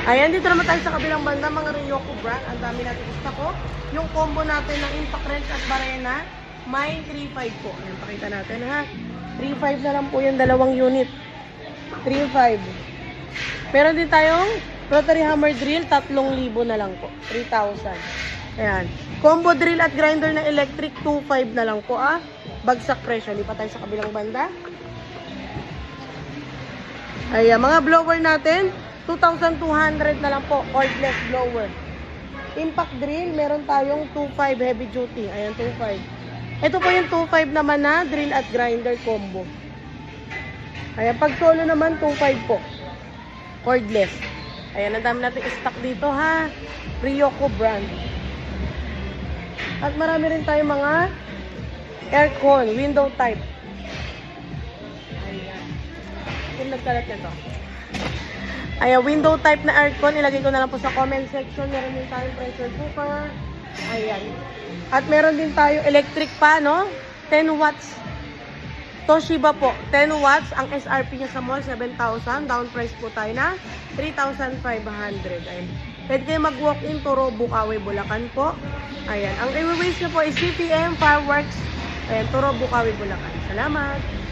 Ayan, dito naman tayo sa kabilang banda, mga Ryoko brand. Ang dami natin gusto ko. Yung combo natin ng Impact Wrench at Barena, may 3.5 po. Ayan, pakita natin ha. 3.5 na lang po yung dalawang unit. 3.5. Meron din tayong rotary hammer drill, 3,000 na lang po. 3,000. Ayan. Combo drill at grinder na electric, 2.5 na lang po ah. Bagsak presyo. Lipat tayo sa kabilang banda. Ayan, mga blower natin, 2,200 na lang po. Cordless blower. Impact drill, meron tayong 2.5 heavy duty. Ayan, 2.5. Ito po yung 2.5 naman na drill at grinder combo. Ayan, pag solo naman, 2.5 po. Cordless. Ayan, ang dami natin stock dito ha. Ryoko brand. At marami rin tayong mga aircon, window type. Ayan. Kung nagkalat na to. Ayan, window type na aircon. Ilagay ko na lang po sa comment section. Meron din tayong pressure cooker. Ayan. At meron din tayo electric pa, no? 10 watts. Toshiba po. 10 watts. Ang SRP niya sa mall, 7,000. Down price po tayo na 3,500. Ayan. Pwede kayo mag-walk-in to Bukawi, Bulacan po. Ayan. Ang i-waste nyo po is CPM Fireworks. Ayan, Turo, Bukawi, Bulacan. Salamat!